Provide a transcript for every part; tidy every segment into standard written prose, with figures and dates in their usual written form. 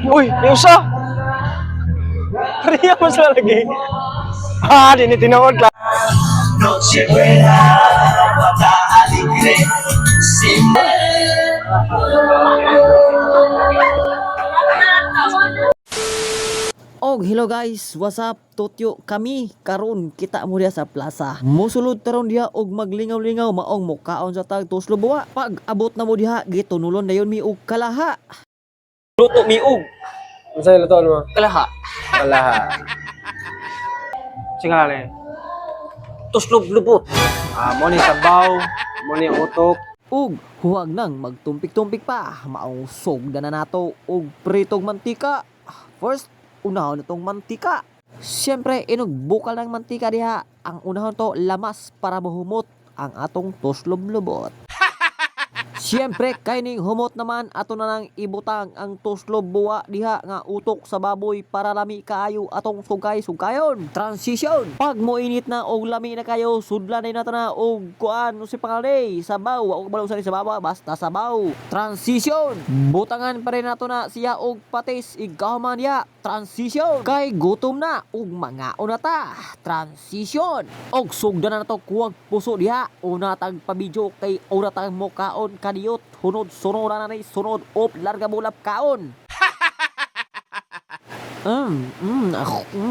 Uy, yung isa. Kariya mo sa lagi. Ah, di ni tinood lang. Noche buena, mata alegre, sin Og hello guys, what's up? Tutyo kami karon kita mo diha sa plaza. Mosulod taron diha og maglingaw-lingaw maong mukaon sa tag tuslo buwa. Pag abot na mo diha gitunulon dayon mi og kalaha. Luto miog. Masaya luto mo? Kalaha. Kalaha. Singale. Tuslob lubot. Mo ni sabaw, mo ni utok. Og huwag nang magtumpik-tumpik pa. Maong sogda na nato og pritog mantika. First, unahon na tong mantika. Siyempre, inugbukal ng mantika diha. Ang unahon to lamas para mahumot ang atong tuslob-lubot. Siyempre, kaining humot naman ato na nang ibutang ang tuslob buwa diha nga utok sa baboy para lami kaayo atong sugay-sugayon. Transition. Pag moinit na og lami na kayo, sudlan na nato na og kuan si pangalay sabaw. Wa og balong sa sabaw, basta sabaw. Transition. Butangan pa rin nato na siya og patis igahman diha. Transition. Kay gutom na ug mangaon na ta. Transition. Og sugdan na nato kuwag puso diha. Una tag pabidyo kay una tag mokaon kaniyot hunod sunod na ni sunod op larga bulap kaon.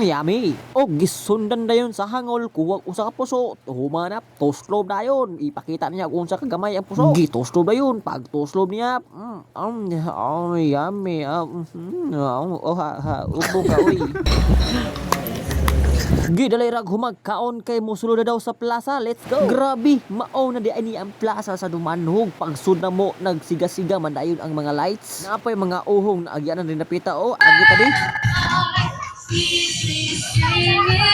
Yummy. Og gisundan dayon sa hangol kuwag usa ka puso humanap toslob dayon ipakita niya kung unsa ka gamay ang puso gitoslob dayon pag toslob niya yummy ubo ka uy. Gidalay rag humagkaon kay mosulod na daw sa plaza. Let's go. Grabe, mao na di ani ang plaza sa Dumanhog. Pagsud na mo nagsiga-siga man dayon ang mga lights. Napay mga uhong na agyanan rin napita agi tadi.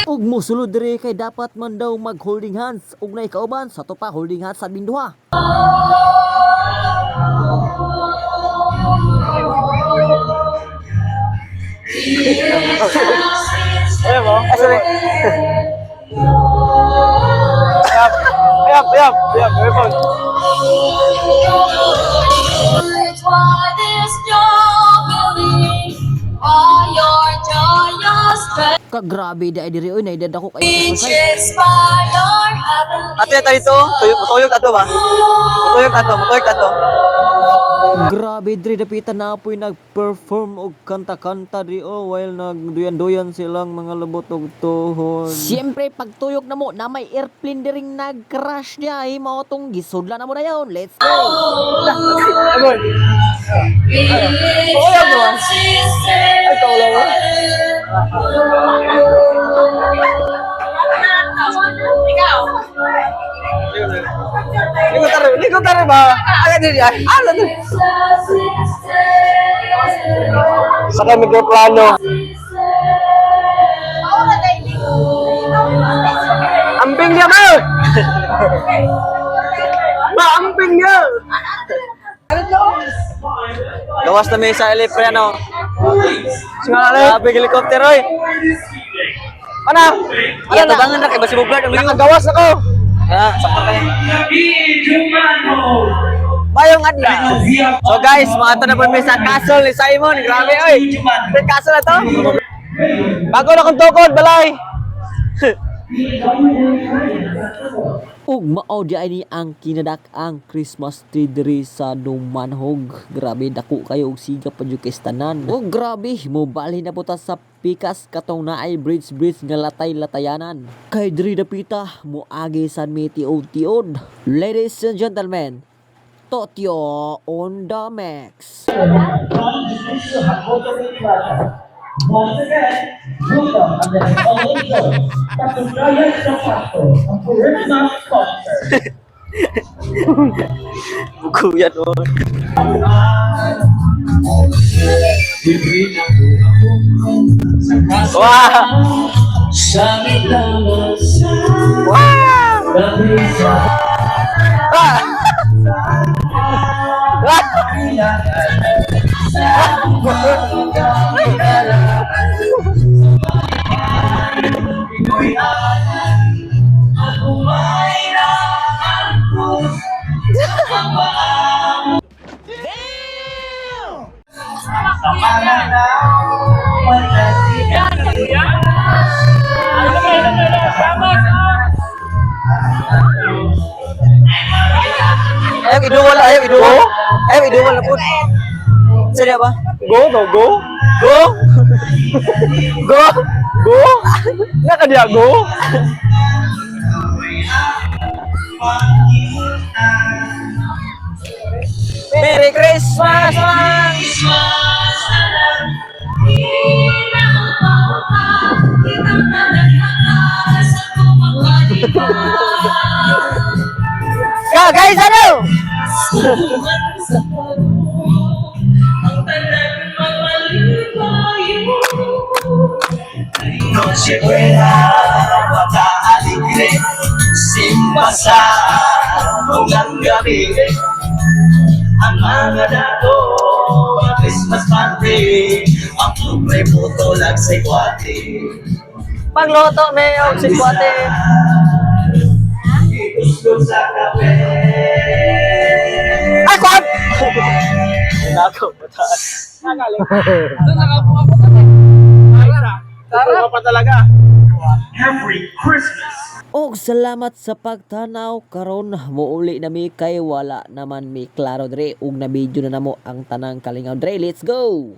Ug mosulod diri kay dapat man daw mag holding hands ug nay kauban sa to pa holding hands sa binduha. Ayan mo? Sorry. Yap. Very fun. Kagrabe da diri oy naidadako kay sa Ate tayo ito. Tuyok ato ba? Tuyok ato. Grabe diri dapitan na apoy nag-perform og kanta-kanta di while nagduyan-duyan silang mga lubot og tuhod. Siyempre pagtuyok na mo na may airplane diring nag-crash niya mao tong gisudlan na mo dayon. Let's go. Agoy. Oya mo. Ay tawla mo. Ligo tare ba? Agad diri ay. Ano to? Sa kami ko plano. Amping dia mo. Amping dia. Gawas na may sa elepreno. Singala. Sabi helicopter oy. Ano? Iya tabangan ra kay basi buglad ang luyo. Gawas ako. Sakto kayo. Bayong adla. So guys, mga ito na po may sa castle ni Simon. Grabe oy. May castle na to. Bago na kong tukod, balay. Ug mao di ani ang kinadak-ang Christmas tree diri sa Dumanhog. Grabe dako kayo og siga pa jud kay tanan. Ug grabe mobalhin na puta sa pikas katong naay bridge nga latay-latayanan. Kay diri dapita moagi sa may tiod-tiod. Ladies and gentlemen, Totyo on the mix. Once again, welcome and the foundation Pastor Brian Zapato, ang Christmas concert. Bukuyan mo. Wow! Ayaw iduwal, ayaw iduwal. Ayaw iduwal na po. Sige ba? Go to, go. Go! Go! Go. Nga ka diya, go. Merry Christmas, man! Guys, ano? Noche buena, bata alegre, simba sa unang gabi. Ang mga dato, ang Christmas party, ang pobre puto lang sa ikwate. Pagloto, may si Kuwate. Itusgo sa kape. Ay, Kuwat! Nakaw, bataan. Tara pa talaga. Every Christmas. Og salamat sa pagtanaw karon muuli na mi kay wala naman mi klaro dre ug na video na namo ang tanang Kalingaw dre. Let's go.